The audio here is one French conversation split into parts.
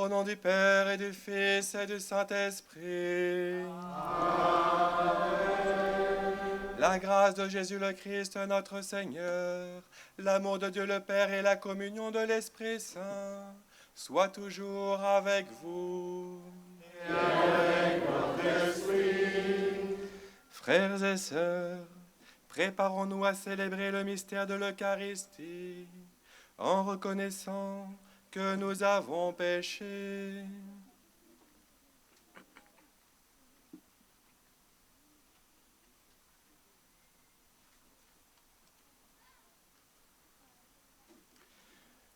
Au nom du Père et du Fils et du Saint-Esprit. La grâce de Jésus le Christ, notre Seigneur, l'amour de Dieu le Père et la communion de l'Esprit Saint soient toujours avec vous. Et avec votre esprit. Frères et sœurs, préparons-nous à célébrer le mystère de l'Eucharistie en reconnaissant que nous avons péché.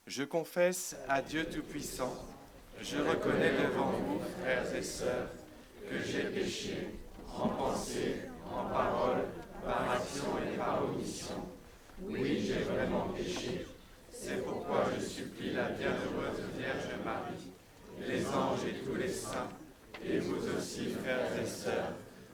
Je confesse à Dieu Tout-Puissant, je reconnais devant vous, frères et sœurs, que j'ai péché en pensée, en parole, par action et par omission. Oui, j'ai vraiment péché. C'est pourquoi je supplie la bienheureuse Vierge Marie, les anges et tous les saints, et vous aussi, frères et sœurs,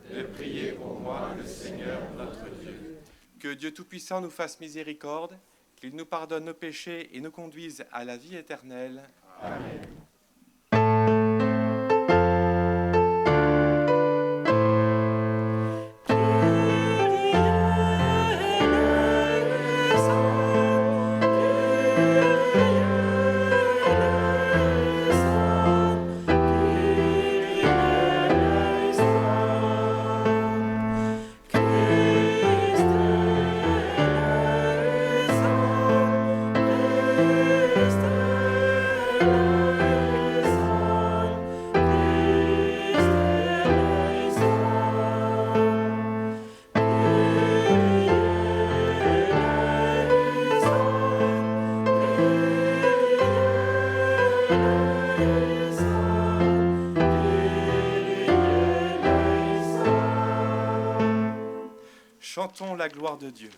de prier pour moi, le Seigneur notre Dieu. Que Dieu Tout-Puissant nous fasse miséricorde, qu'il nous pardonne nos péchés et nous conduise à la vie éternelle. Amen. Chantons la gloire de Dieu.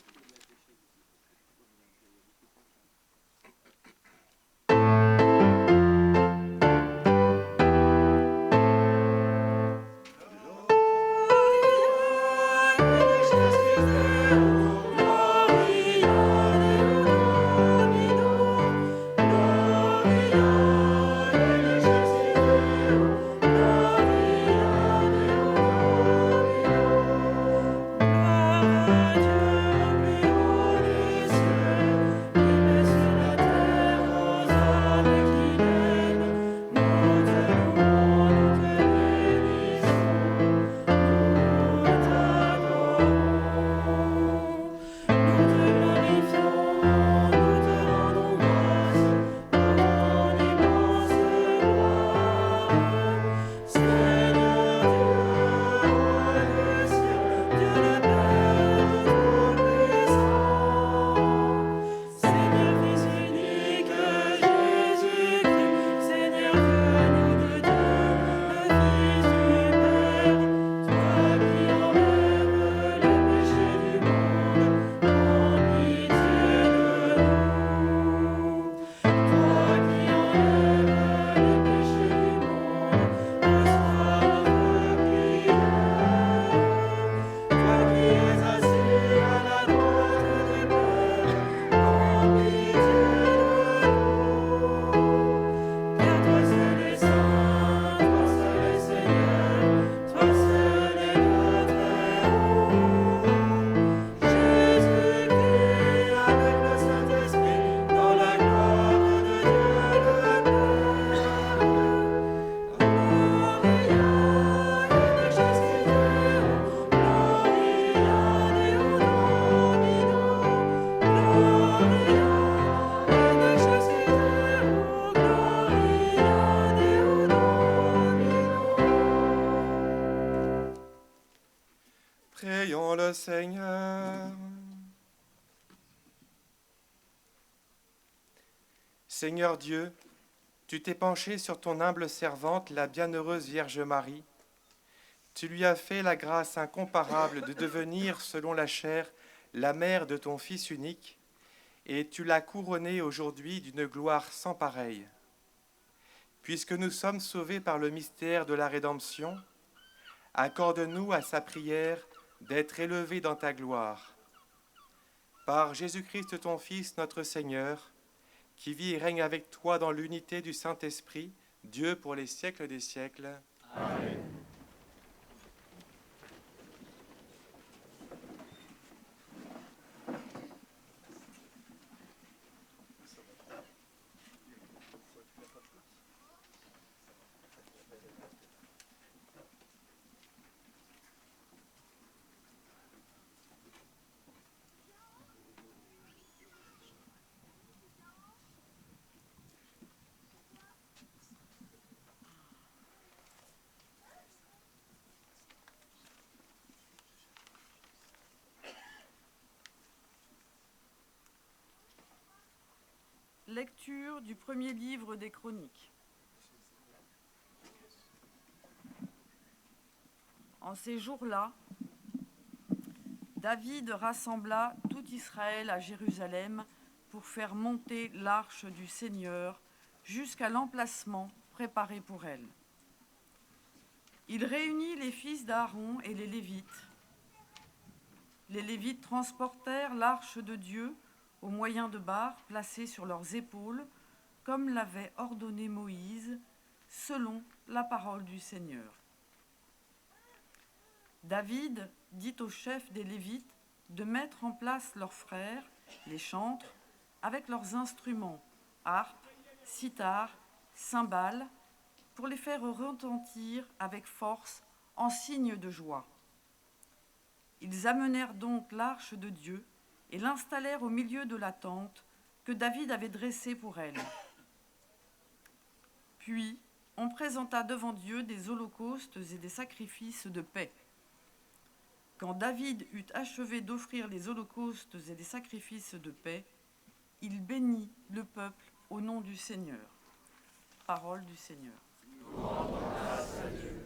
Prions le Seigneur. Seigneur Dieu, tu t'es penché sur ton humble servante, la bienheureuse Vierge Marie. Tu lui as fait la grâce incomparable de devenir, selon la chair, la mère de ton Fils unique, et tu l'as couronnée aujourd'hui d'une gloire sans pareille. Puisque nous sommes sauvés par le mystère de la rédemption, accorde-nous à sa prière d'être élevés dans ta gloire. Par Jésus-Christ ton Fils, notre Seigneur, qui vit et règne avec toi dans l'unité du Saint-Esprit, Dieu pour les siècles des siècles. Amen. Lecture du premier livre des Chroniques. En ces jours-là, David rassembla tout Israël à Jérusalem pour faire monter l'arche du Seigneur jusqu'à l'emplacement préparé pour elle. Il réunit les fils d'Aaron et les Lévites. Les Lévites transportèrent l'arche de Dieu au moyen de barres placées sur leurs épaules, comme l'avait ordonné Moïse, selon la parole du Seigneur. David dit au chef des Lévites de mettre en place leurs frères, les chantres, avec leurs instruments, harpes, cithars, cymbales, pour les faire retentir avec force en signe de joie. Ils amenèrent donc l'arche de Dieu et l'installèrent au milieu de la tente que David avait dressée pour elle. Puis, on présenta devant Dieu des holocaustes et des sacrifices de paix. Quand David eut achevé d'offrir les holocaustes et les sacrifices de paix, il bénit le peuple au nom du Seigneur. Parole du Seigneur. Grâce à Dieu.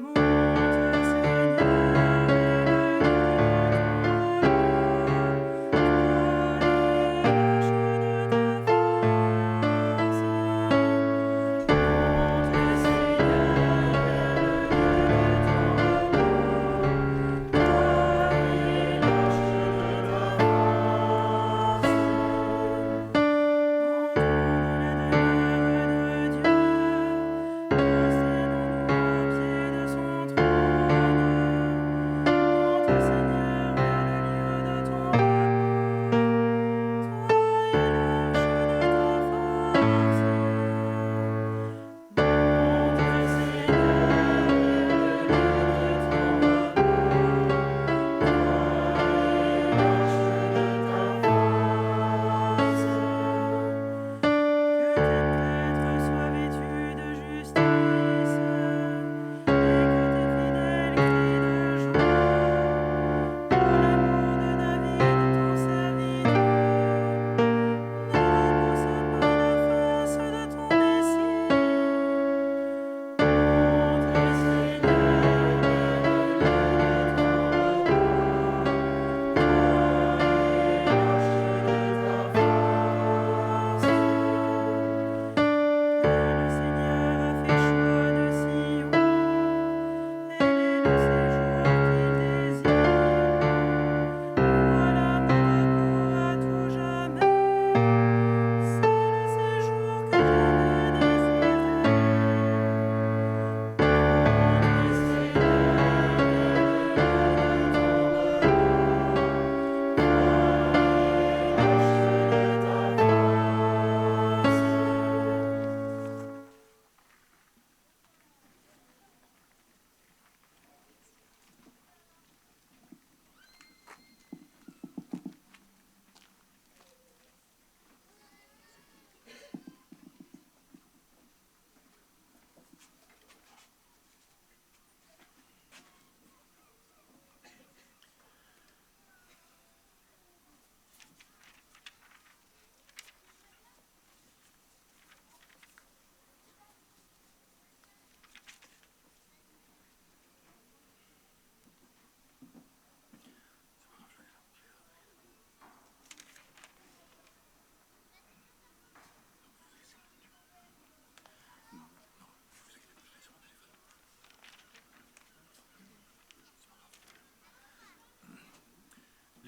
Monte Seigneur,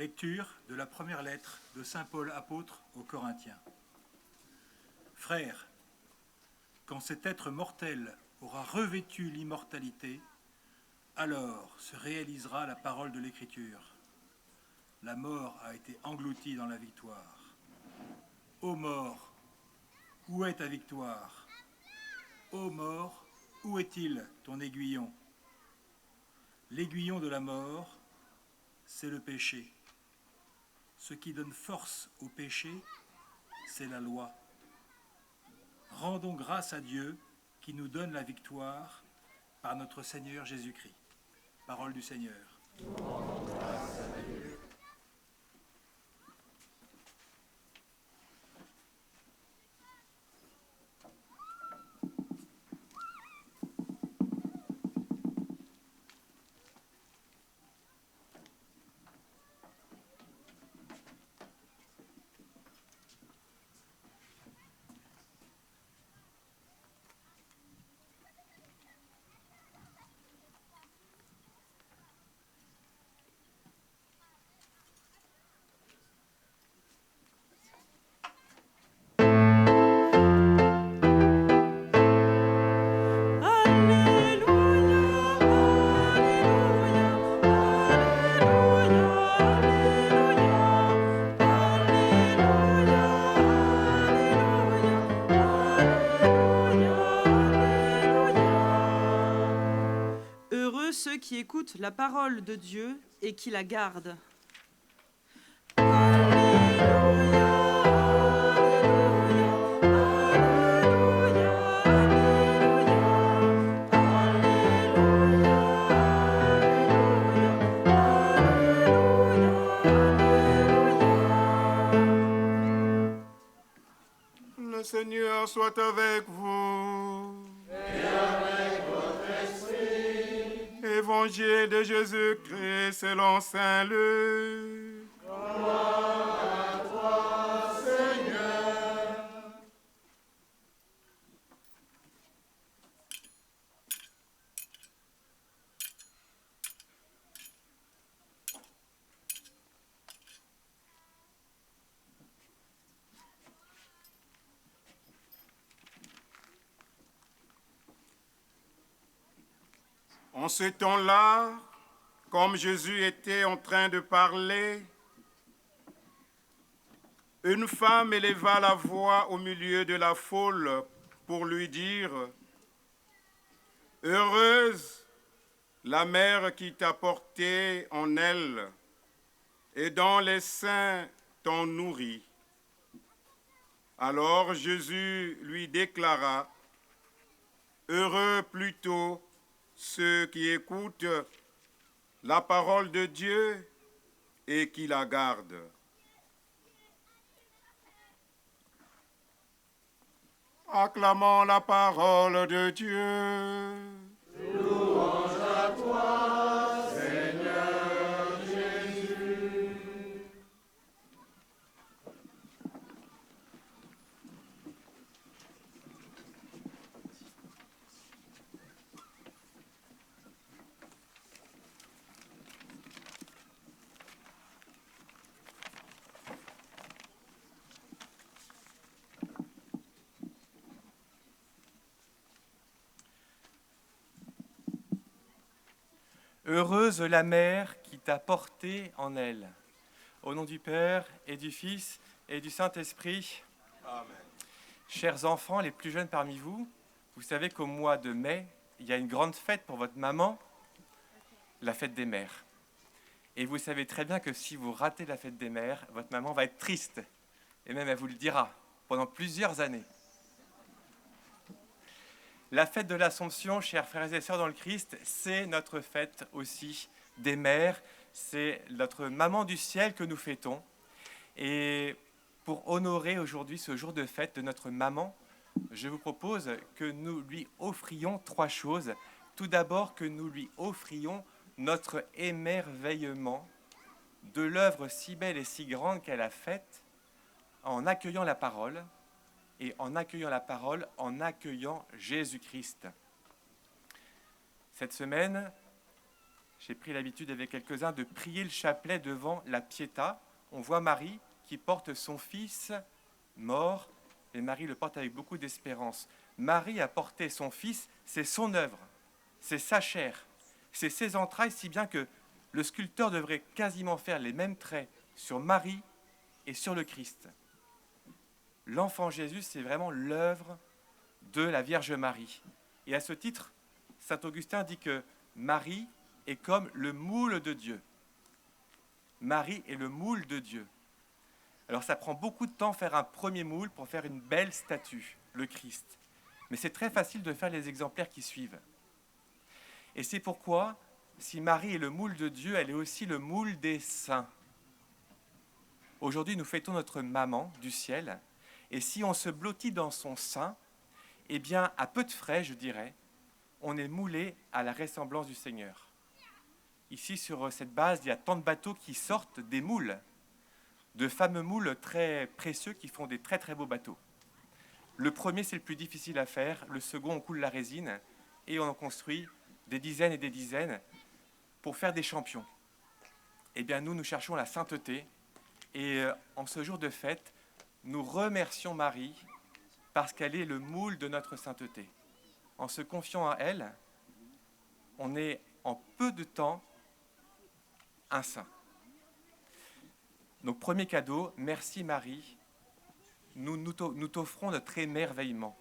Lecture de la première lettre de saint Paul apôtre aux Corinthiens. Frères, quand cet être mortel aura revêtu l'immortalité, alors se réalisera la parole de l'Écriture. La mort a été engloutie dans la victoire. Ô mort, où est ta victoire? Ô mort, où est-il ton aiguillon? L'aiguillon de la mort, c'est le péché. Ce qui donne force au péché, c'est la loi. Rendons grâce à Dieu qui nous donne la victoire par notre Seigneur Jésus-Christ. Parole du Seigneur. Nous rendons grâce à Dieu. Ceux qui écoutent la parole de Dieu et qui la gardent. Le Seigneur soit avec vous. Et avec votre esprit. Évangile de Jésus-Christ selon saint Luc. Gloire à toi, Seigneur. En ce temps-là, comme Jésus était en train de parler, une femme éleva la voix au milieu de la foule pour lui dire « Heureuse la mère qui t'a porté en elle et dont les seins t'ont nourri. » Alors Jésus lui déclara « Heureux plutôt ceux qui écoutent la parole de Dieu et qui la gardent. » Acclamons la parole de Dieu. Louange à toi, Seigneur Jésus. Heureuse la mère qui t'a porté en elle. Au nom du Père et du Fils et du Saint-Esprit. Amen. Chers enfants, les plus jeunes parmi vous, vous savez qu'au mois de mai, il y a une grande fête pour votre maman, la fête des mères. Et vous savez très bien que si vous ratez la fête des mères, votre maman va être triste. Et même elle vous le dira pendant plusieurs années. La fête de l'Assomption, chers frères et sœurs dans le Christ, c'est notre fête aussi des mères. C'est notre maman du ciel que nous fêtons. Et pour honorer aujourd'hui ce jour de fête de notre maman, je vous propose que nous lui offrions 3 choses. Tout d'abord, que nous lui offrions notre émerveillement de l'œuvre si belle et si grande qu'elle a faite en accueillant la parole, et en accueillant la parole, en accueillant Jésus-Christ. Cette semaine, j'ai pris l'habitude avec quelques-uns de prier le chapelet devant la Pietà. On voit Marie qui porte son fils mort, et Marie le porte avec beaucoup d'espérance. Marie a porté son fils, c'est son œuvre, c'est sa chair, c'est ses entrailles, si bien que le sculpteur devrait quasiment faire les mêmes traits sur Marie et sur le Christ. L'enfant Jésus, c'est vraiment l'œuvre de la Vierge Marie. Et à ce titre, saint Augustin dit que Marie est comme le moule de Dieu. Marie est le moule de Dieu. Alors ça prend beaucoup de temps faire un premier moule pour faire une belle statue, le Christ. Mais c'est très facile de faire les exemplaires qui suivent. Et c'est pourquoi, si Marie est le moule de Dieu, elle est aussi le moule des saints. Aujourd'hui, nous fêtons notre maman du ciel, et si on se blottit dans son sein, eh bien, à peu de frais, je dirais, on est moulé à la ressemblance du Seigneur. Ici, sur cette base, il y a tant de bateaux qui sortent des moules, de fameux moules très précieux qui font des très très beaux bateaux. Le premier, c'est le plus difficile à faire. Le second, on coule la résine et on en construit des dizaines et des dizaines pour faire des champions. Eh bien, nous cherchons la sainteté et en ce jour de fête, nous remercions Marie parce qu'elle est le moule de notre sainteté. En se confiant à elle, on est en peu de temps un saint. Donc, premier cadeau, merci Marie, nous t'offrons notre émerveillement.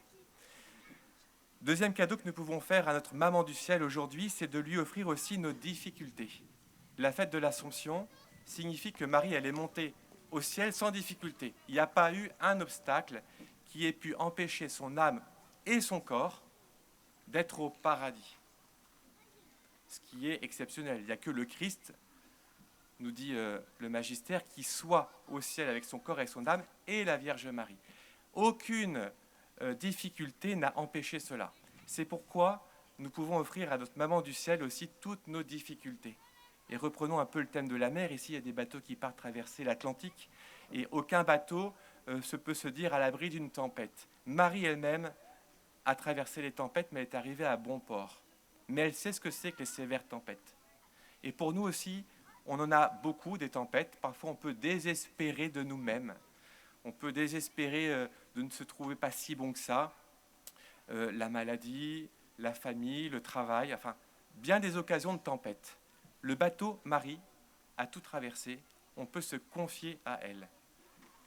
Deuxième cadeau que nous pouvons faire à notre maman du ciel aujourd'hui, c'est de lui offrir aussi nos difficultés. La fête de l'Assomption signifie que Marie, elle est montée au ciel sans difficulté. Il n'y a pas eu un obstacle qui ait pu empêcher son âme et son corps d'être au paradis. Ce qui est exceptionnel. Il n'y a que le Christ, nous dit le magistère, qui soit au ciel avec son corps et son âme, et la Vierge Marie. Aucune difficulté n'a empêché cela. C'est pourquoi nous pouvons offrir à notre maman du ciel aussi toutes nos difficultés. Et reprenons un peu le thème de la mer. Ici, il y a des bateaux qui partent traverser l'Atlantique, et aucun bateau peut se dire à l'abri d'une tempête. Marie elle-même a traversé les tempêtes, mais elle est arrivée à bon port. Mais elle sait ce que c'est que les sévères tempêtes. Et pour nous aussi, on en a beaucoup des tempêtes. Parfois, on peut désespérer de nous-mêmes. On peut désespérer de ne se trouver pas si bon que ça. La maladie, la famille, le travail, enfin, bien des occasions de tempête. Le bateau Marie a tout traversé. On peut se confier à elle.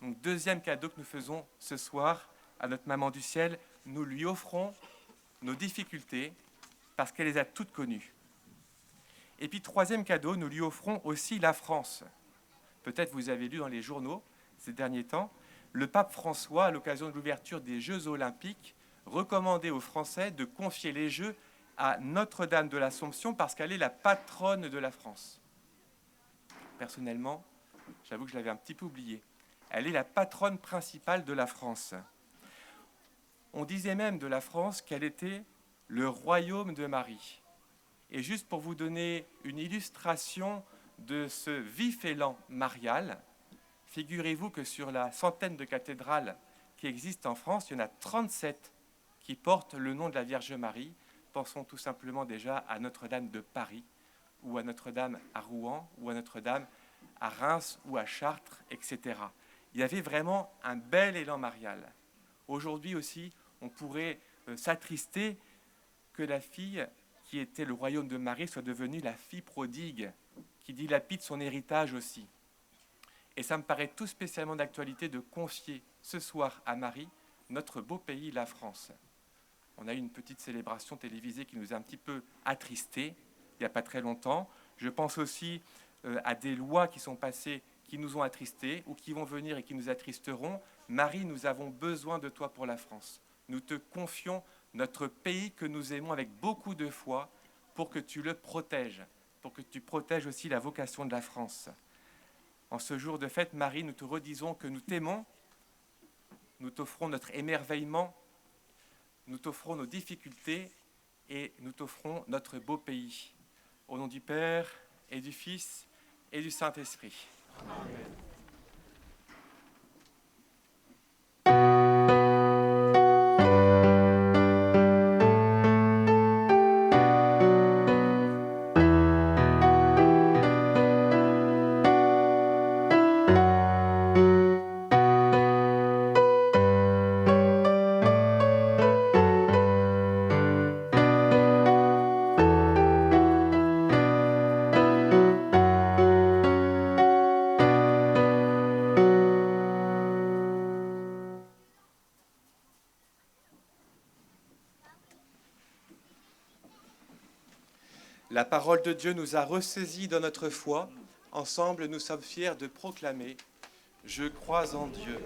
Donc, deuxième cadeau que nous faisons ce soir à notre maman du ciel, nous lui offrons nos difficultés parce qu'elle les a toutes connues. Et puis, troisième cadeau, nous lui offrons aussi la France. Peut-être vous avez lu dans les journaux ces derniers temps, le pape François, à l'occasion de l'ouverture des Jeux olympiques, recommandait aux Français de confier les Jeux à Notre-Dame de l'Assomption parce qu'elle est la patronne de la France. Personnellement, j'avoue que je l'avais un petit peu oublié. Elle est la patronne principale de la France. On disait même de la France qu'elle était le royaume de Marie. Et juste pour vous donner une illustration de ce vif élan marial, figurez-vous que sur la centaine de cathédrales qui existent en France, il y en a 37 qui portent le nom de la Vierge Marie. Pensons tout simplement déjà à Notre-Dame de Paris, ou à Notre-Dame à Rouen, ou à Notre-Dame à Reims, ou à Chartres, etc. Il y avait vraiment un bel élan marial. Aujourd'hui aussi, on pourrait s'attrister que la fille qui était le royaume de Marie soit devenue la fille prodigue, qui dilapide son héritage aussi. Et ça me paraît tout spécialement d'actualité de confier ce soir à Marie notre beau pays, la France. On a eu une petite célébration télévisée qui nous a un petit peu attristés il n'y a pas très longtemps. Je pense aussi à des lois qui sont passées qui nous ont attristés ou qui vont venir et qui nous attristeront. Marie, nous avons besoin de toi pour la France. Nous te confions notre pays que nous aimons avec beaucoup de foi pour que tu le protèges, pour que tu protèges aussi la vocation de la France. En ce jour de fête, Marie, nous te redisons que nous t'aimons, nous t'offrons notre émerveillement, nous t'offrons nos difficultés et nous t'offrons notre beau pays. Au nom du Père et du Fils et du Saint-Esprit. Amen. La parole de Dieu nous a ressaisis dans notre foi. Ensemble, nous sommes fiers de proclamer « Je crois en Dieu ».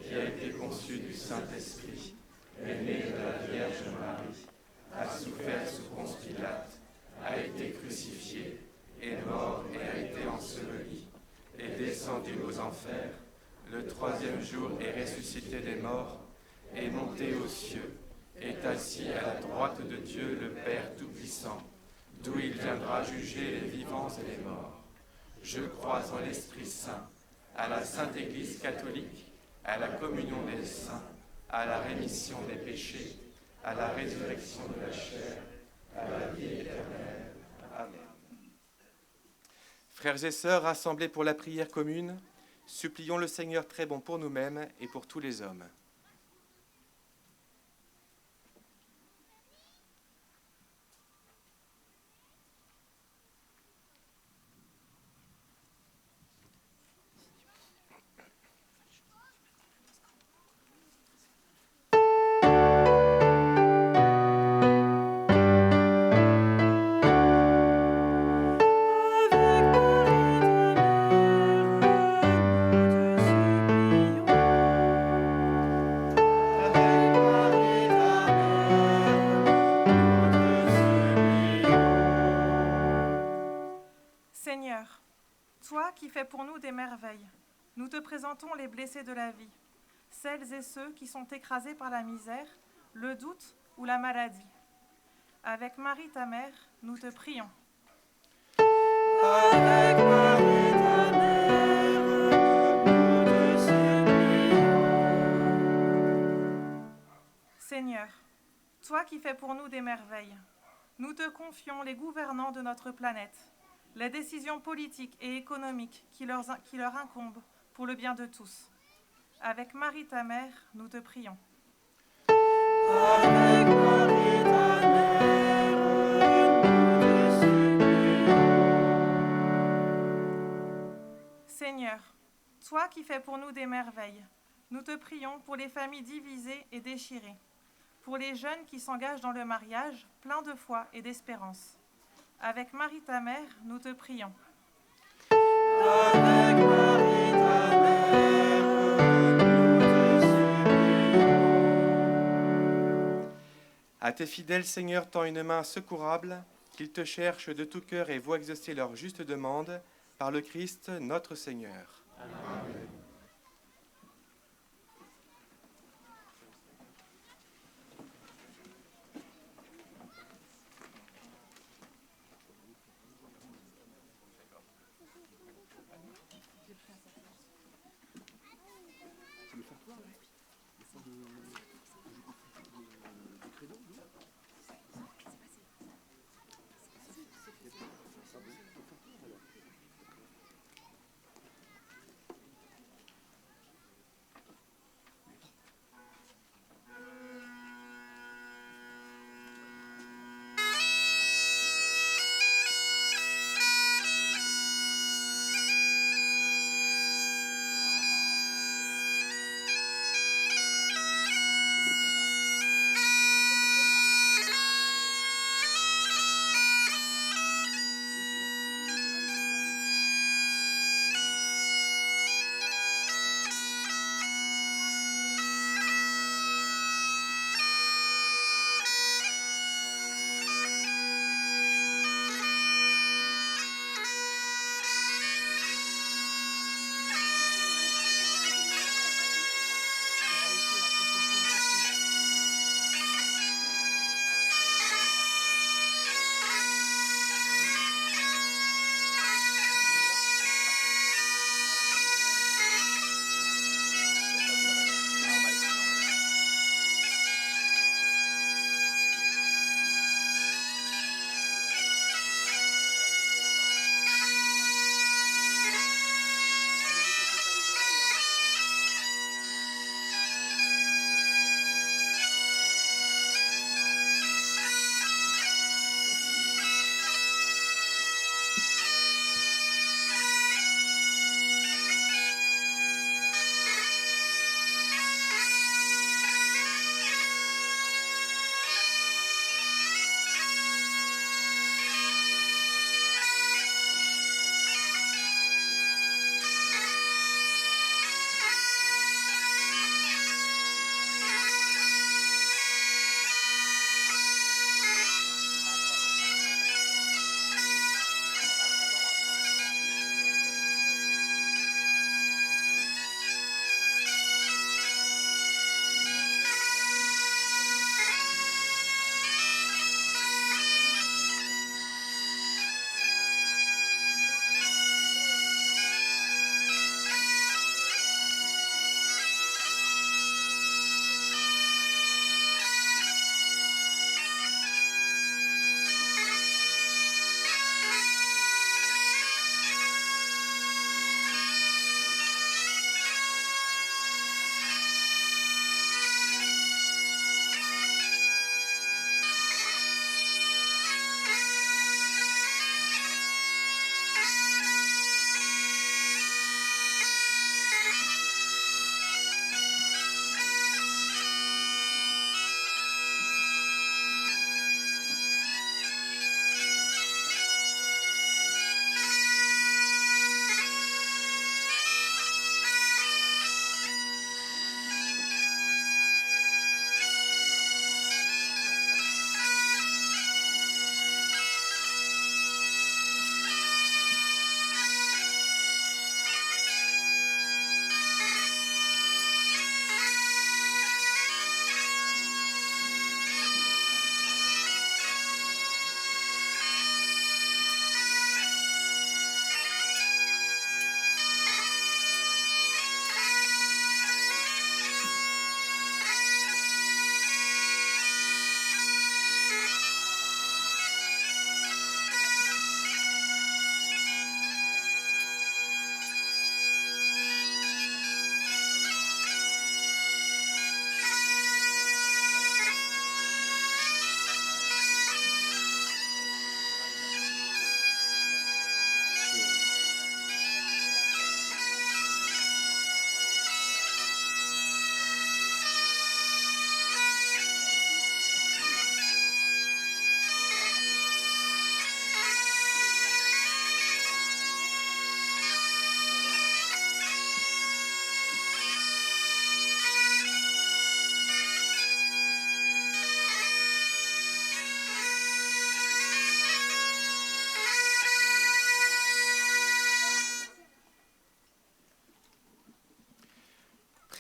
Qui a été conçu du Saint-Esprit, est né de la Vierge Marie, a souffert sous Ponce Pilate, a été crucifié, est mort et a été enseveli, est descendu aux enfers, le troisième jour est ressuscité des morts, est monté aux cieux, est assis à la droite de Dieu le Père Tout-Puissant, d'où il viendra juger les vivants et les morts. Je crois en l'Esprit Saint, à la Sainte Église catholique, à la communion des saints, à la rémission des péchés, à la résurrection de la chair, à la vie éternelle. Amen. Frères et sœurs rassemblés pour la prière commune, supplions le Seigneur très bon pour nous-mêmes et pour tous les hommes. Seigneur, toi qui fais pour nous des merveilles, nous te présentons les blessés de la vie, celles et ceux qui sont écrasés par la misère, le doute ou la maladie. Avec Marie ta mère, nous te prions. Avec Marie ta mère, nous te supplions. Seigneur, toi qui fais pour nous des merveilles, nous te confions les gouvernants de notre planète, les décisions politiques et économiques qui leur incombent pour le bien de tous. Avec Marie ta mère, nous te prions. Avec Marie ta mère, nous te supplions. Seigneur, toi qui fais pour nous des merveilles, nous te prions pour les familles divisées et déchirées, pour les jeunes qui s'engagent dans le mariage, pleins de foi et d'espérance. Avec Marie ta mère, nous te prions. Avec Marie ta mère, nous te supplions. À tes fidèles, Seigneur, tends une main secourable, qu'ils te cherchent de tout cœur et voient exaucer leur juste demande, par le Christ notre Seigneur. Amen.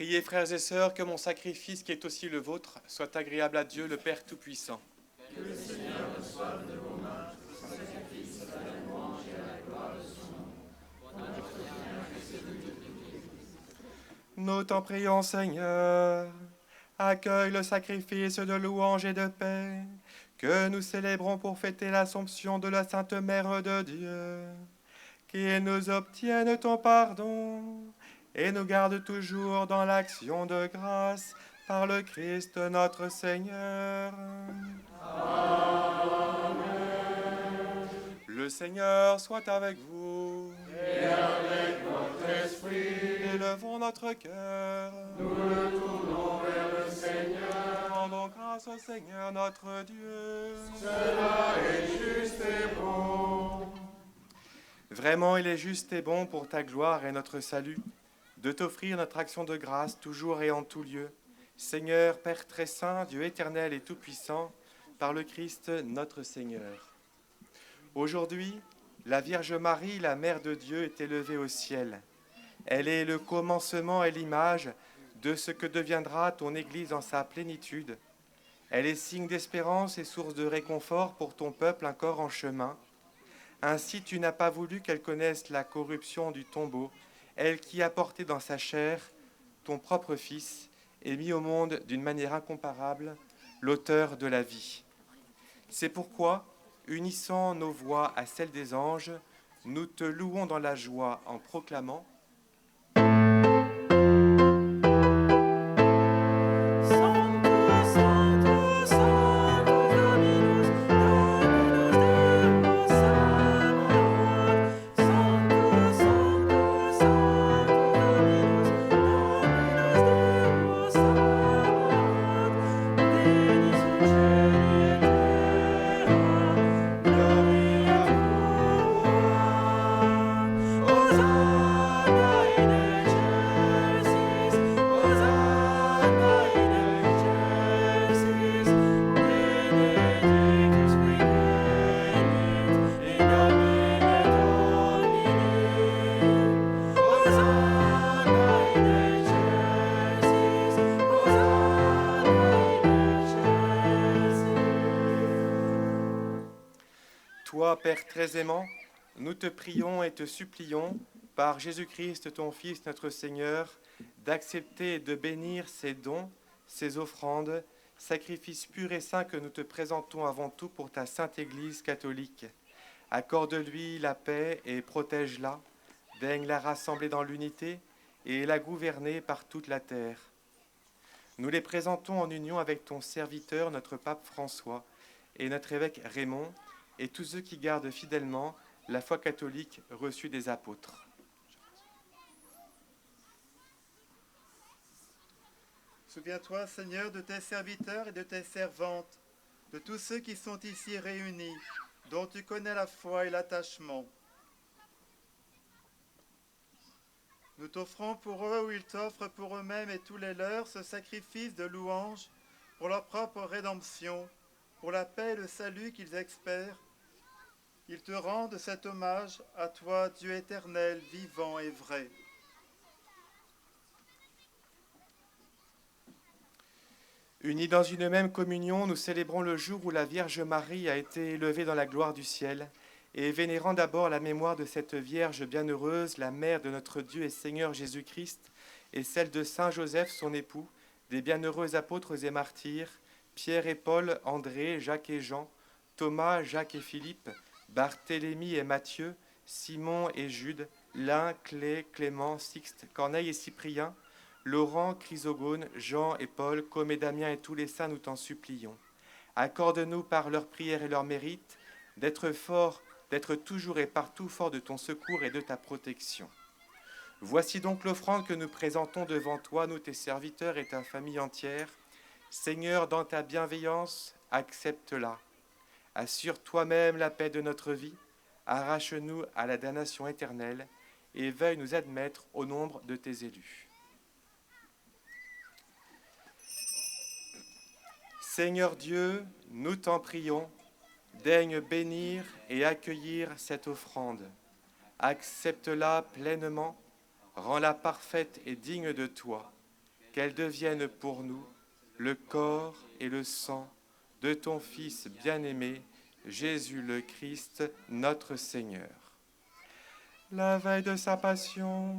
Priez, frères et sœurs, que mon sacrifice, qui est aussi le vôtre, soit agréable à Dieu, le Père Tout-Puissant. Que le Seigneur reçoive de vos mains ce sacrifice à la louange et à la gloire de son nom. Pour notre bien et celui de l'Église. Nous t'en prions, Seigneur. Accueille le sacrifice de louange et de paix que nous célébrons pour fêter l'Assomption de la Sainte Mère de Dieu. Qu'il nous obtienne ton pardon et nous garde toujours dans l'action de grâce par le Christ notre Seigneur. Amen. Le Seigneur soit avec vous. Et avec votre esprit, Élevons notre cœur. nous le tournons vers le Seigneur. Rendons grâce au Seigneur notre Dieu. Cela est juste et bon. Vraiment, il est juste et bon pour ta gloire et notre salut de t'offrir notre action de grâce toujours et en tout lieu. Seigneur, Père très saint, Dieu éternel et tout-puissant, par le Christ notre Seigneur. Aujourd'hui, la Vierge Marie, la Mère de Dieu, est élevée au ciel. Elle est le commencement et l'image de ce que deviendra ton Église en sa plénitude. Elle est signe d'espérance et source de réconfort pour ton peuple encore en chemin. Ainsi, tu n'as pas voulu qu'elle connaisse la corruption du tombeau, elle qui a porté dans sa chair ton propre Fils et mis au monde d'une manière incomparable l'auteur de la vie. C'est pourquoi, unissant nos voix à celles des anges, nous te louons dans la joie en proclamant Toi, Père très aimant, nous te prions et te supplions, par Jésus-Christ, ton Fils, notre Seigneur, d'accepter et de bénir ces dons, ces offrandes, sacrifices purs et saints que nous te présentons avant tout pour ta Sainte Église catholique. Accorde-lui la paix et protège-la, daigne la rassembler dans l'unité et la gouverner par toute la terre. Nous les présentons en union avec ton serviteur, notre pape François, et notre évêque Raymond, et tous ceux qui gardent fidèlement la foi catholique reçue des apôtres. Souviens-toi, Seigneur, de tes serviteurs et de tes servantes, de tous ceux qui sont ici réunis, dont tu connais la foi et l'attachement. Nous t'offrons pour eux ou ils t'offrent pour eux-mêmes et tous les leurs ce sacrifice de louange pour leur propre rédemption, pour la paix et le salut qu'ils espèrent. Ils te rendent cet hommage à toi, Dieu éternel, vivant et vrai. Unis dans une même communion, nous célébrons le jour où la Vierge Marie a été élevée dans la gloire du ciel, et vénérant d'abord la mémoire de cette Vierge bienheureuse, la mère de notre Dieu et Seigneur Jésus-Christ, et celle de Saint Joseph, son époux, des bienheureux apôtres et martyrs, Pierre et Paul, André, Jacques et Jean, Thomas, Jacques et Philippe, Barthélemy et Matthieu, Simon et Jude, Lin, Clé, Clément, Sixte, Corneille et Cyprien, Laurent, Chrysogone, Jean et Paul, comme et Damien et tous les saints, nous t'en supplions. Accorde-nous par leurs prières et leurs mérites d'être forts, d'être toujours et partout forts de ton secours et de ta protection. Voici donc l'offrande que nous présentons devant toi, nous tes serviteurs et ta famille entière. Seigneur, dans ta bienveillance, accepte-la. Assure toi-même la paix de notre vie, arrache-nous à la damnation éternelle et veuille nous admettre au nombre de tes élus. Seigneur Dieu, nous t'en prions, daigne bénir et accueillir cette offrande. Accepte-la pleinement, rends-la parfaite et digne de toi. qu'elles deviennent pour nous le corps et le sang de ton Fils bien-aimé, Jésus le Christ, notre Seigneur. La veille de sa passion,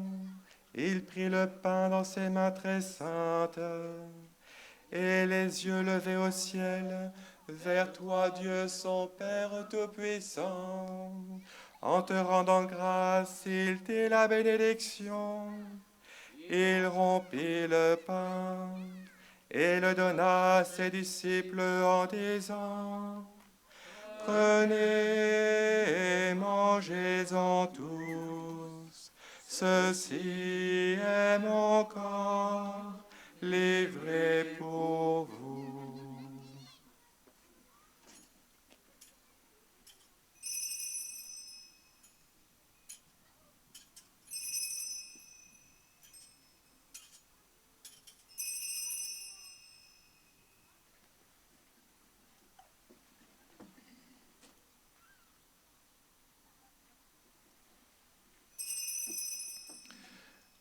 il prit le pain dans ses mains très saintes, et les yeux levés au ciel, vers toi, Dieu son Père Tout-Puissant. En te rendant grâce, il dit la bénédiction. Il rompit le pain et le donna à ses disciples en disant: Prenez et mangez-en tous. Ceci est mon corps livré pour vous.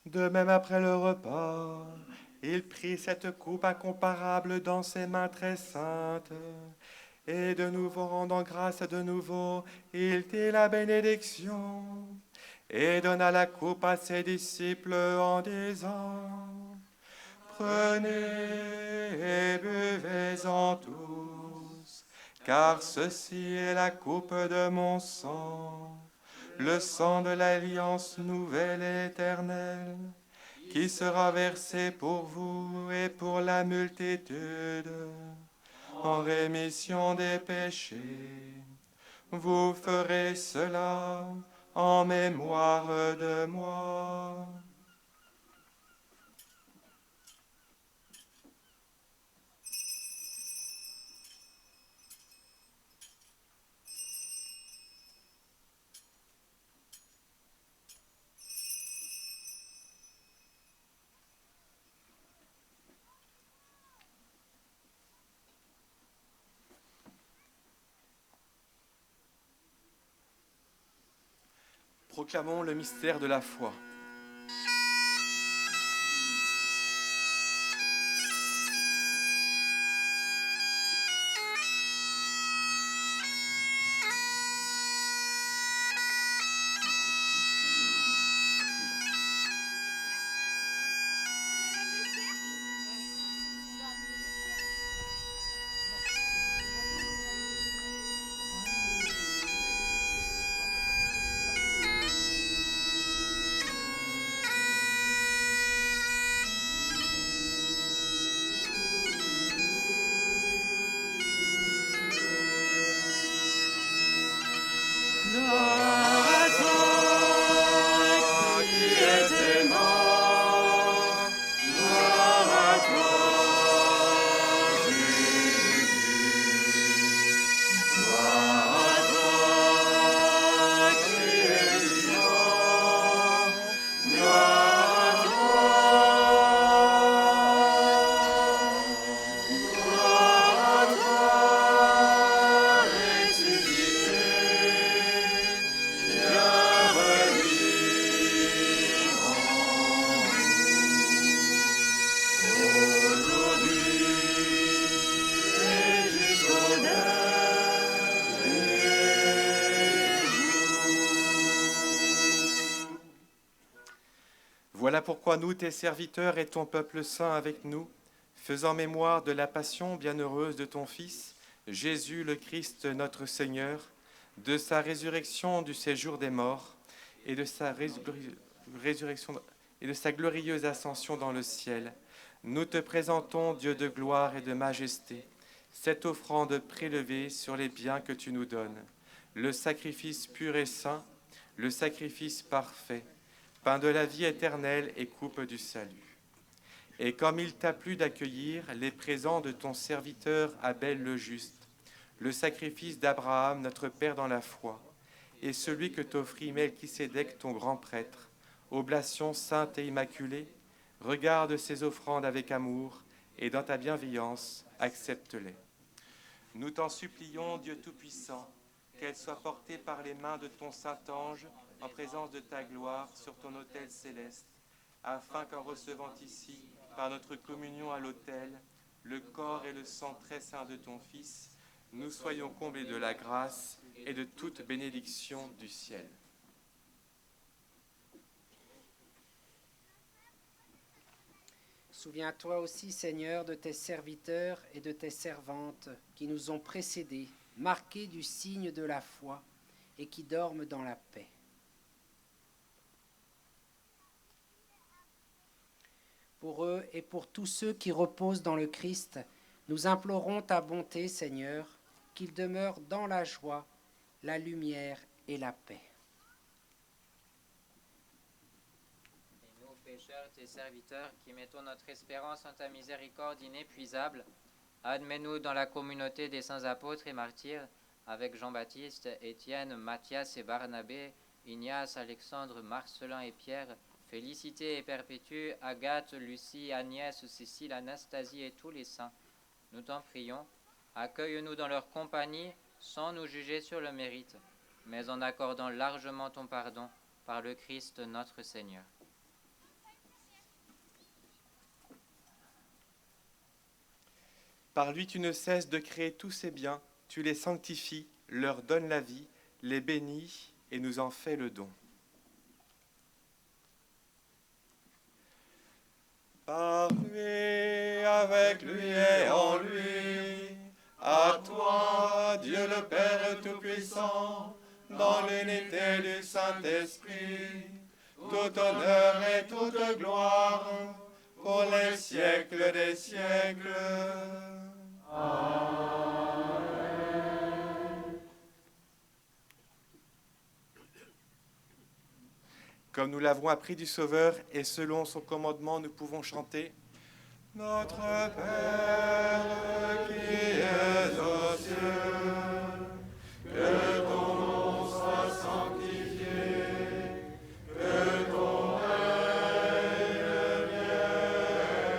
De même après le repas, il prit cette coupe incomparable dans ses mains très saintes, et de nouveau rendant grâce de nouveau, il dit la bénédiction, et donna la coupe à ses disciples en disant: Prenez et buvez-en tous, car ceci est la coupe de mon sang, le sang de l'alliance nouvelle et éternelle, qui sera versé pour vous et pour la multitude, en rémission des péchés. Vous ferez cela en mémoire de moi. Proclamons le mystère de la foi. Voilà pourquoi nous, tes serviteurs et ton peuple saint avec nous, faisant mémoire de la passion bienheureuse de ton Fils, Jésus le Christ notre Seigneur, de sa résurrection du séjour des morts et de sa résurrection et de sa glorieuse ascension dans le ciel, nous te présentons, Dieu de gloire et de majesté, cette offrande prélevée sur les biens que tu nous donnes, le sacrifice pur et saint, le sacrifice parfait, pain de la vie éternelle et coupe du salut. Et comme il t'a plu d'accueillir les présents de ton serviteur Abel le juste, le sacrifice d'Abraham, notre Père dans la foi, et celui que t'offrit Melchisédek, ton grand prêtre, oblation sainte et immaculée, regarde ces offrandes avec amour, et dans ta bienveillance, accepte-les. Nous t'en supplions, Dieu Tout-Puissant, qu'elles soient portées par les mains de ton Saint-Ange en présence de ta gloire sur ton autel céleste, afin qu'en recevant ici par notre communion à l'autel, le corps et le sang très saint de ton Fils, nous soyons comblés de la grâce et de toute bénédiction du ciel. Souviens-toi aussi, Seigneur, de tes serviteurs et de tes servantes qui nous ont précédés, marqués du signe de la foi et qui dorment dans la paix. Pour eux et pour tous ceux qui reposent dans le Christ, nous implorons ta bonté, Seigneur, qu'ils demeurent dans la joie, la lumière et la paix. Et nous, pécheurs, tes serviteurs, qui mettons notre espérance en ta miséricorde inépuisable, admets-nous dans la communauté des saints apôtres et martyrs, avec Jean-Baptiste, Étienne, Matthias et Barnabé, Ignace, Alexandre, Marcelin et Pierre, Félicité et Perpétue, Agathe, Lucie, Agnès, Cécile, Anastasie et tous les saints. Nous t'en prions, accueille-nous dans leur compagnie sans nous juger sur le mérite, mais en accordant largement ton pardon par le Christ notre Seigneur. Par lui tu ne cesses de créer tous ces biens, tu les sanctifies, leur donnes la vie, les bénis et nous en fais le don. Par lui, avec lui et en lui, à toi, Dieu le Père Tout-Puissant, dans l'unité du Saint-Esprit, tout honneur et toute gloire, pour les siècles des siècles. Amen. Comme nous l'avons appris du Sauveur et selon son commandement, nous pouvons chanter Notre Père qui es aux cieux, que ton nom soit sanctifié, que ton règne vienne,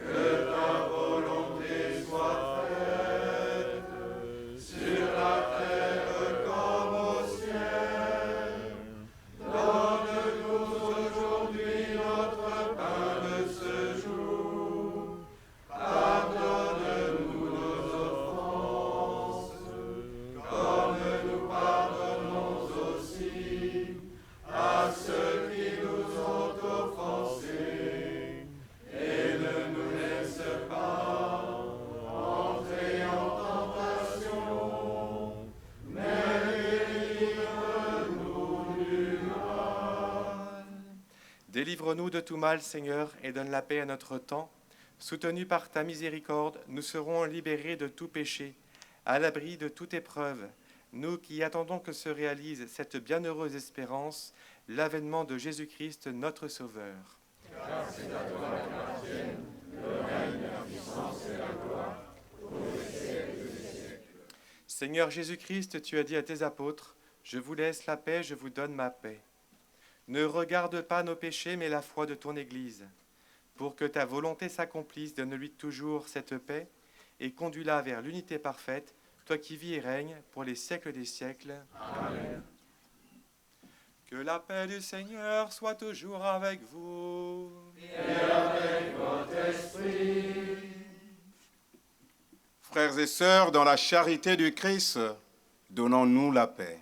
que ta volonté soit faite sur la terre comme au ciel. Donne-nous aujourd'hui notre pain de ce jour. Pardonne-nous nos offenses, comme nous pardonnons aussi à ceux qui nous ont offensés. Et ne nous laisse pas entrer en tentation, mais délivre-nous du mal. Délivre-nous de tout mal, Seigneur, et donne la paix à notre temps. Soutenus par ta miséricorde, nous serons libérés de tout péché, à l'abri de toute épreuve, nous qui attendons que se réalise cette bienheureuse espérance, l'avènement de Jésus-Christ, notre Sauveur. Seigneur Jésus-Christ, tu as dit à tes apôtres, « Je vous laisse la paix, je vous donne ma paix. » Ne regarde pas nos péchés, mais la foi de ton Église. Pour que ta volonté s'accomplisse, donne-lui toujours cette paix et conduis-la vers l'unité parfaite, toi qui vis et règnes pour les siècles des siècles. Amen. Que la paix du Seigneur soit toujours avec vous. Et avec votre esprit. Frères et sœurs, dans la charité du Christ, donnons-nous la paix.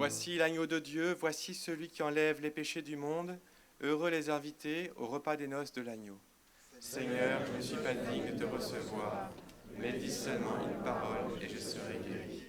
Voici l'agneau de Dieu, voici celui qui enlève les péchés du monde. Heureux les invités au repas des noces de l'agneau. Seigneur, je ne suis pas digne de te recevoir, mais dis seulement une parole et je serai guéri.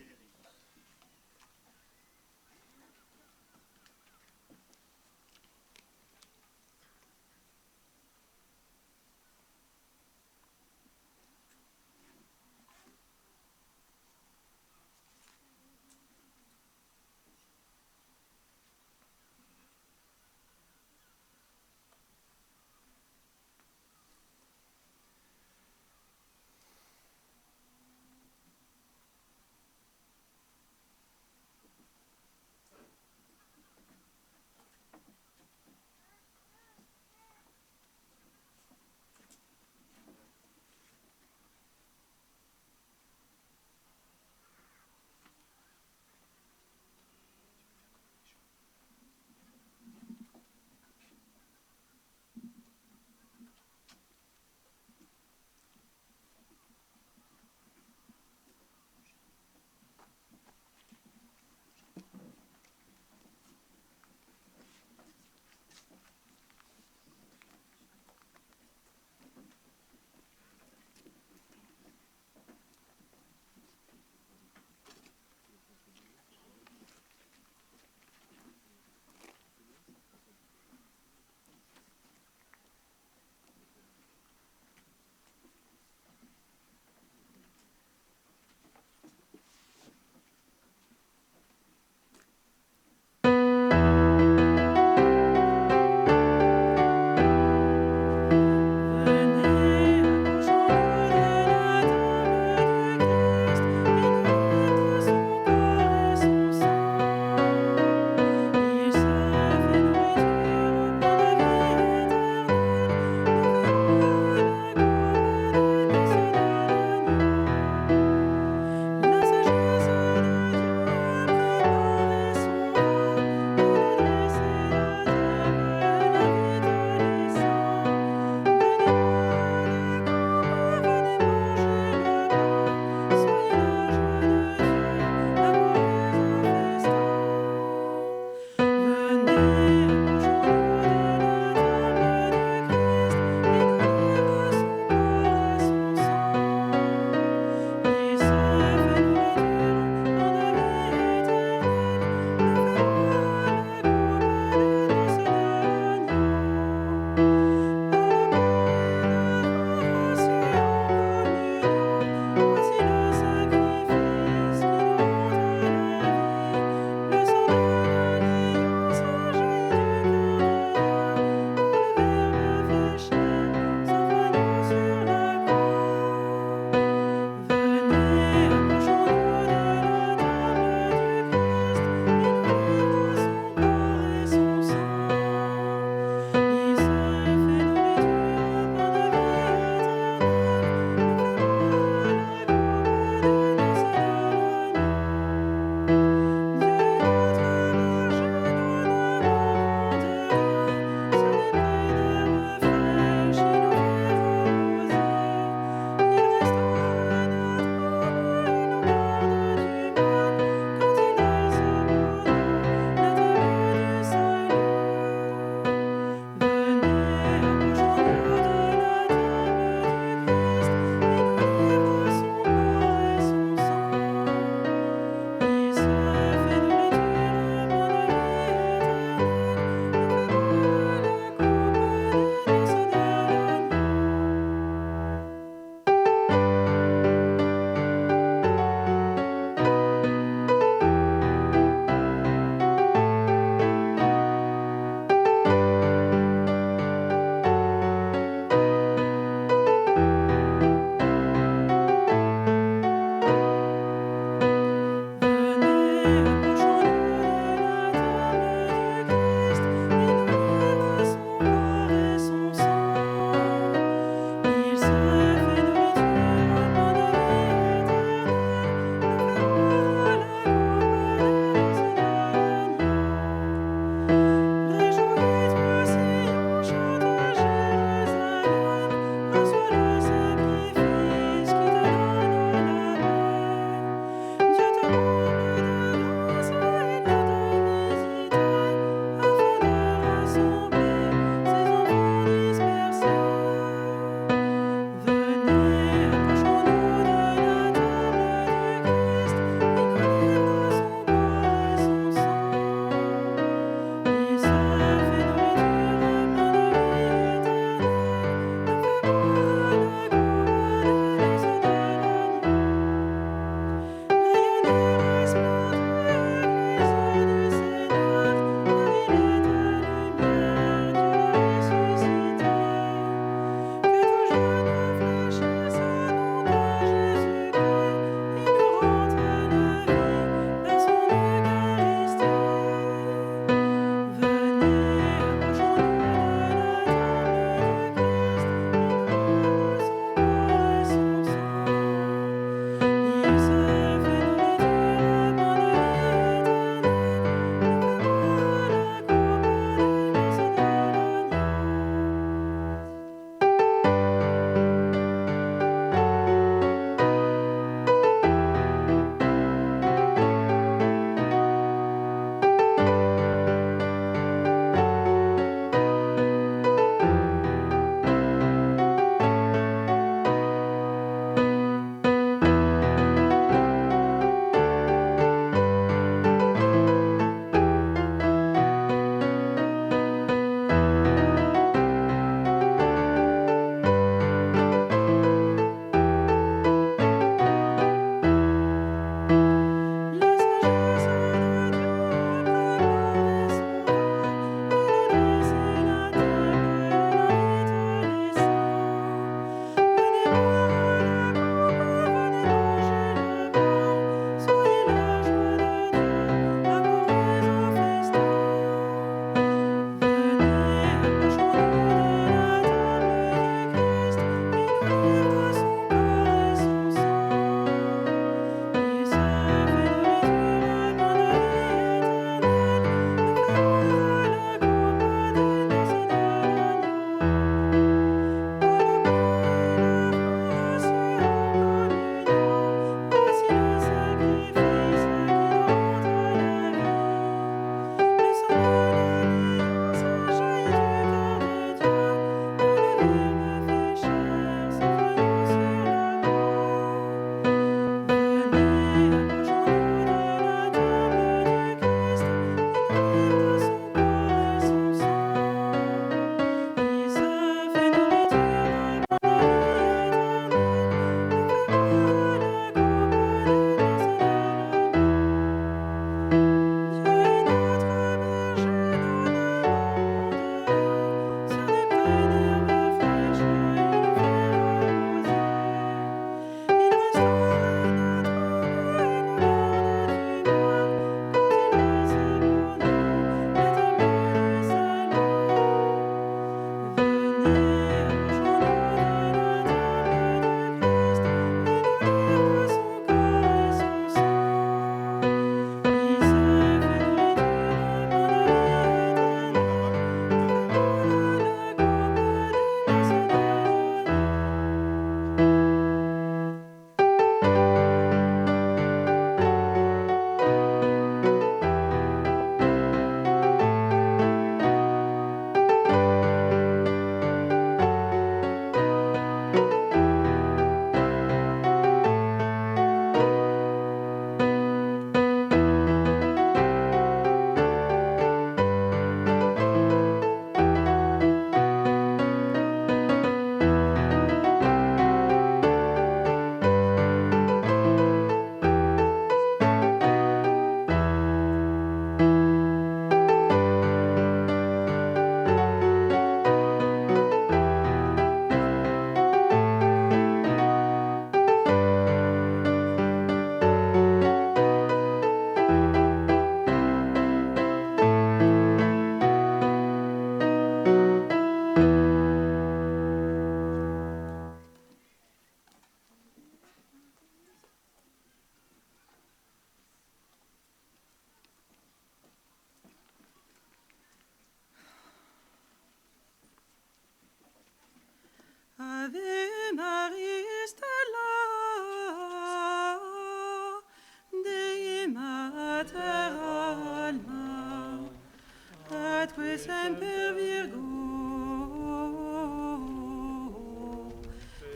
Semper Virgo,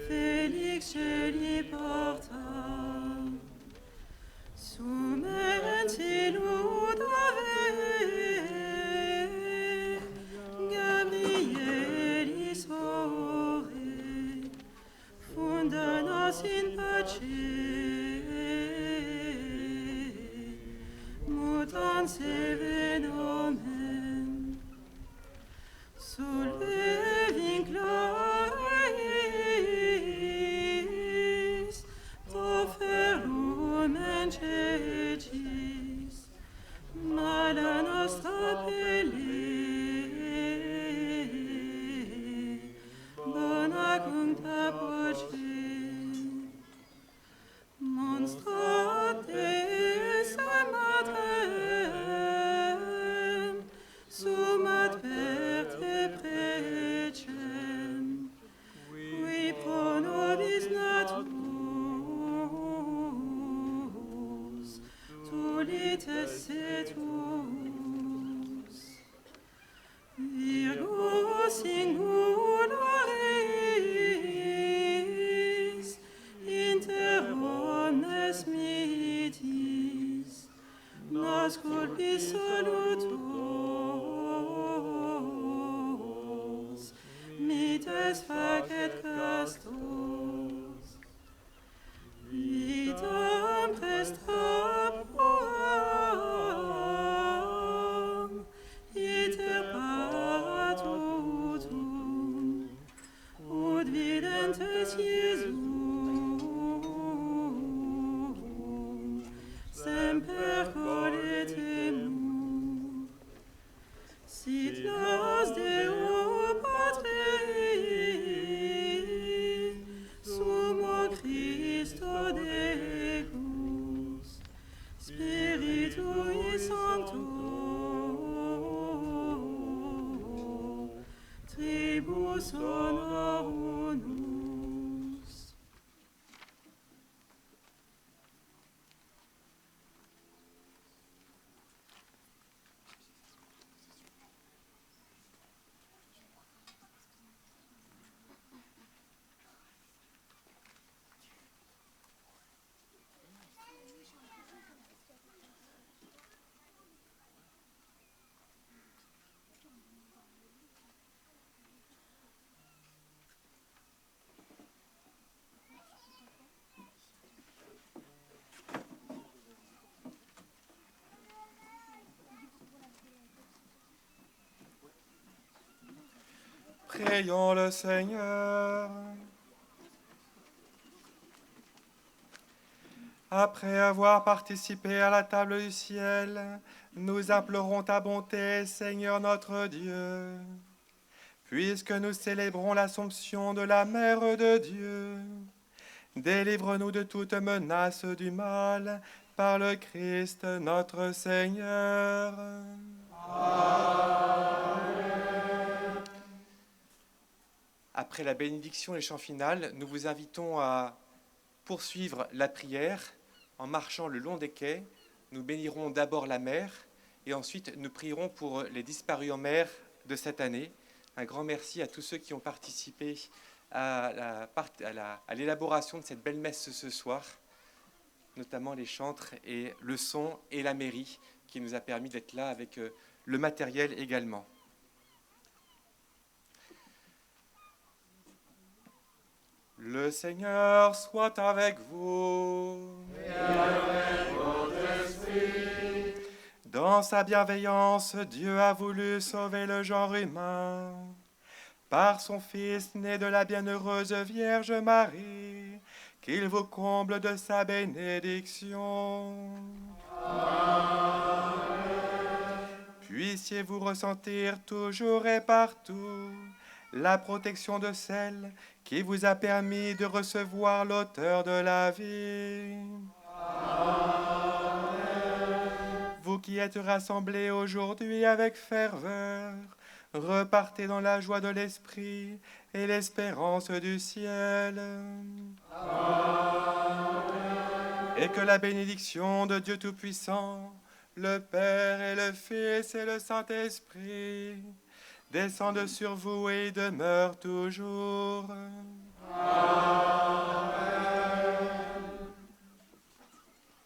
Felix Celi Porta, Sumenti Ludove, Gabrielis ore, funda nos in pace, mutans venomen, sul vincloris, proferum encetis, mala nostra pelle, bona cuncta poce, monstra Deus matrem, sumat per te precem, qui pro nobis natus, tulites setus, Virgo singularis, inter omnes mitis, nos culpis salutos, mites facet castos, vitam prestapuam, iter patutum, ut videntes Iesu, semper coletemur, sit nos Deo Patri, sumo Christo Deus, Spiritui Sancto, tribus honorum nos. Prions le Seigneur. Après avoir participé à la table du ciel, nous implorons ta bonté, Seigneur notre Dieu. Puisque nous célébrons l'Assomption de la Mère de Dieu, délivre-nous de toute menace du mal par le Christ notre Seigneur. Après la bénédiction et le chant final, nous vous invitons à poursuivre la prière en marchant le long des quais. Nous bénirons d'abord la mer et ensuite nous prierons pour les disparus en mer de cette année. Un grand merci à tous ceux qui ont participé à l'élaboration de cette belle messe ce soir, notamment les chantres et le son et la mairie qui nous a permis d'être là avec le matériel également. Le Seigneur soit avec vous. Et avec votre esprit. Dans sa bienveillance, Dieu a voulu sauver le genre humain. Par son Fils né de la bienheureuse Vierge Marie, qu'il vous comble de sa bénédiction. Amen. Puissiez-vous ressentir toujours et partout la protection de celle qui vous a permis de recevoir l'auteur de la vie. Amen. Vous qui êtes rassemblés aujourd'hui avec ferveur, repartez dans la joie de l'Esprit et l'espérance du ciel. Amen. Et que la bénédiction de Dieu Tout-Puissant, le Père et le Fils et le Saint-Esprit, descendent sur vous et demeurent toujours.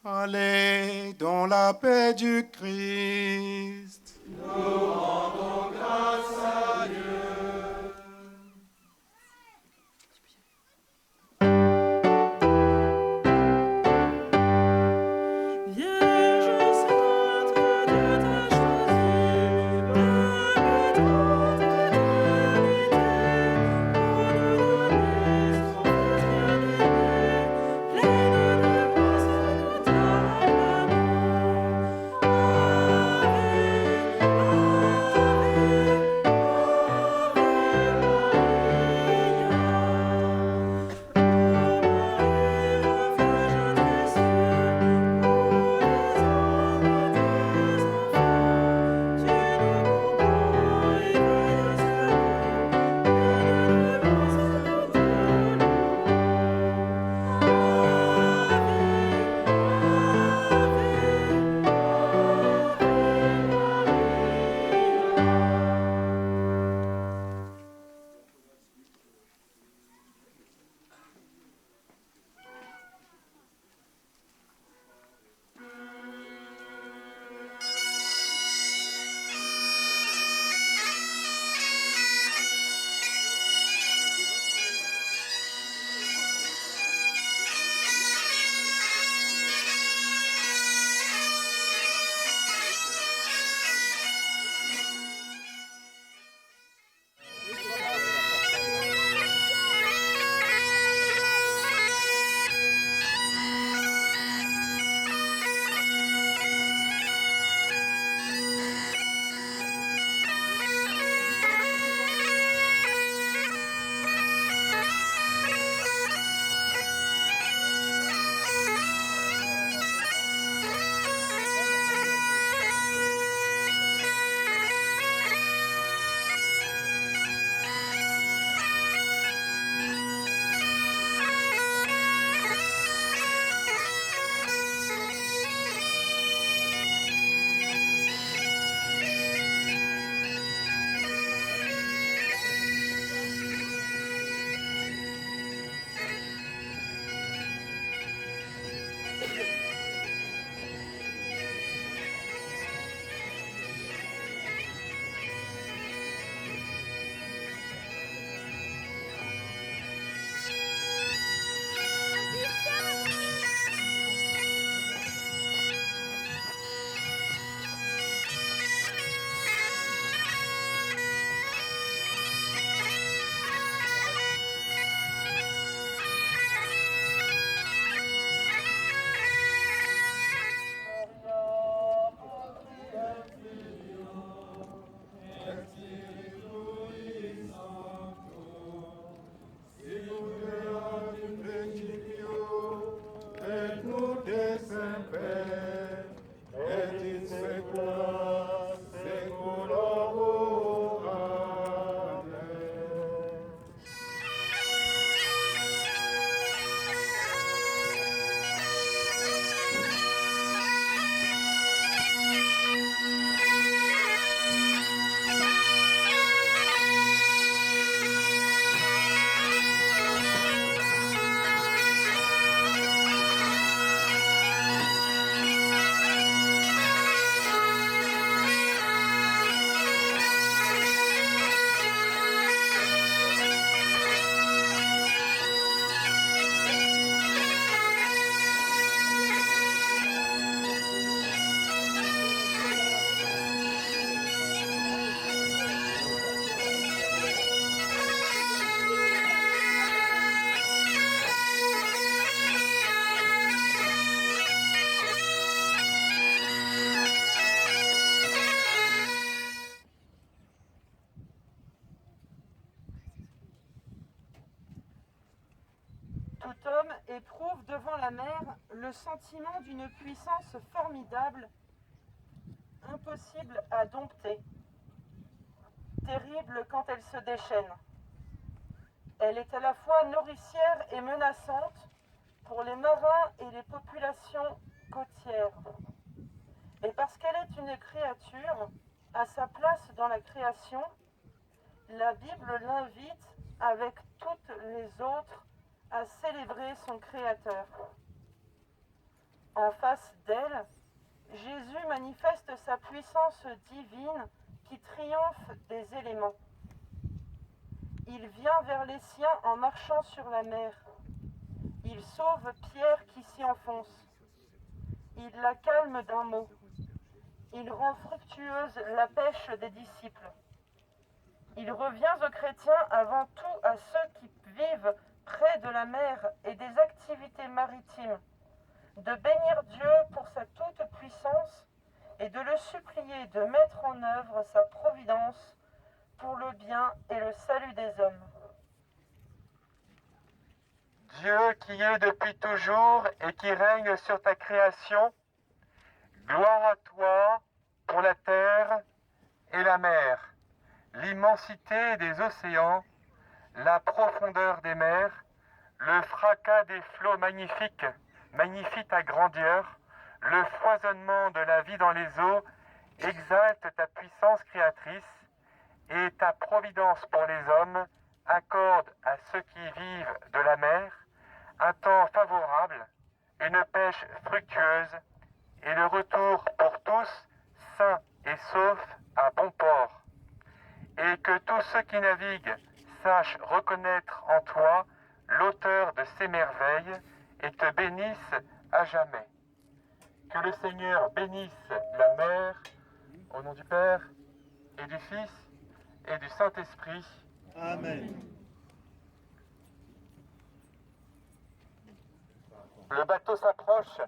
Allez dans la paix du Christ. Nous rendons grâce à Dieu. Tout homme éprouve devant la mer le sentiment d'une puissance formidable, impossible à dompter, terrible quand elle se déchaîne. Elle est à la fois nourricière et menaçante pour les marins et les populations côtières. Et parce Puisqu'elle est une créature, à sa place dans la création, la Bible l'invite, avec toutes les autres, à célébrer son Créateur. En face d'elle, Jésus manifeste sa puissance divine qui triomphe des éléments. Il vient vers les siens en marchant sur la mer. Il sauve Pierre qui s'y enfonce. Il la calme d'un mot. Il rend fructueuse la pêche des disciples. Il revient aux chrétiens avant tout à ceux qui vivent près de la mer et des activités maritimes, de bénir Dieu pour sa toute-puissance et de le supplier de mettre en œuvre sa providence pour le bien et le salut des hommes. Dieu qui est depuis toujours et qui règne sur ta création, gloire à toi pour la terre et la mer, l'immensité des océans, la profondeur des mers, le fracas des flots magnifiques ta grandeur, le foisonnement de la vie dans les eaux, exalte ta puissance créatrice et ta providence pour les hommes accorde à ceux qui vivent de la mer un temps favorable, une pêche fructueuse et le retour pour tous sains et saufs à bon port. Et que tous ceux qui naviguent sachent reconnaître en toi l'auteur de ces merveilles et te bénissent à jamais. Que le Seigneur bénisse la mer, au nom du Père et du Fils et du Saint-Esprit. Amen. Le bateau s'approche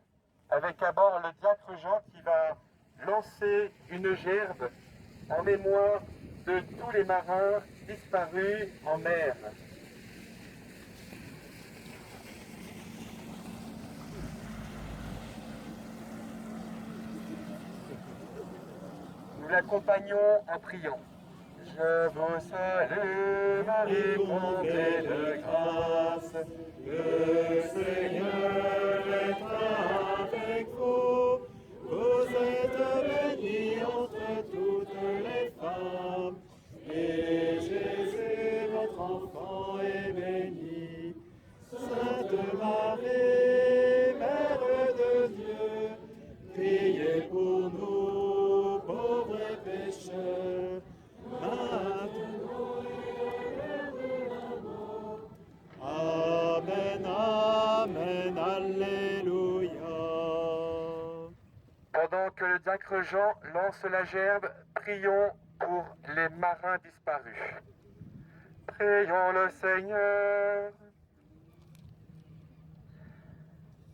avec à bord le diacre Jean qui va lancer une gerbe en mémoire de tous les marins disparus en mer. Nous l'accompagnons en priant. Je vous salue, Marie, comblée de grâce. Le Seigneur est avec vous. Vous êtes bénie entre toutes les femmes. Et Jésus, votre enfant, est béni. Sainte Marie, Mère de Dieu, priez pour nous, pauvres pécheurs, maintenant et à l'heure de la mort. Amen, amen, alléluia. Pendant que le diacre Jean lance la gerbe, prions pour les marins disparus. Prions le Seigneur.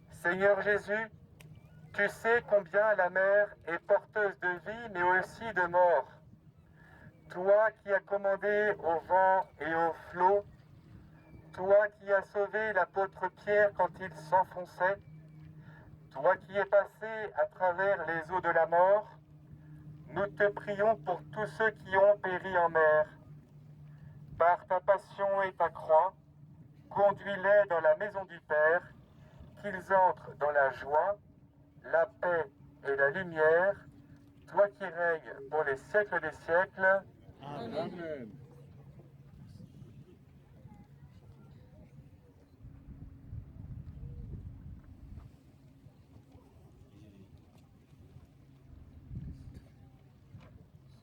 Seigneur Jésus, tu sais combien la mer est porteuse de vie, mais aussi de mort. Toi qui as commandé au vent et aux flots, toi qui as sauvé l'apôtre Pierre quand il s'enfonçait, toi qui es passé à travers les eaux de la mort, nous te prions pour tous ceux qui ont péri en mer. Par ta passion et ta croix, conduis-les dans la maison du Père, qu'ils entrent dans la joie, la paix et la lumière, toi qui règnes pour les siècles des siècles. Amen.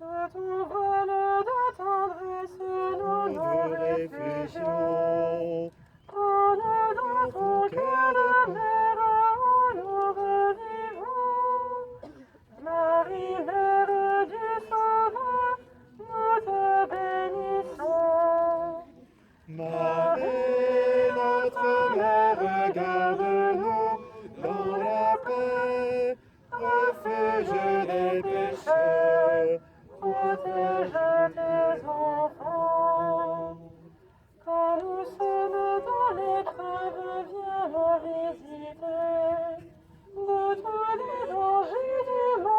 Sous ton voile de tendresse, nous nous réfugions. Prends-nous dans ton cœur de mère où nous revivons. Marie, Mère du Sauveur, nous te bénissons. Marie, notre Mère, garde-nous dans la paix, refuge des pécheurs. Protège tes enfants. Quand nous sommes dans l'épreuve, viens nous visiter. De tous les dangers du monde,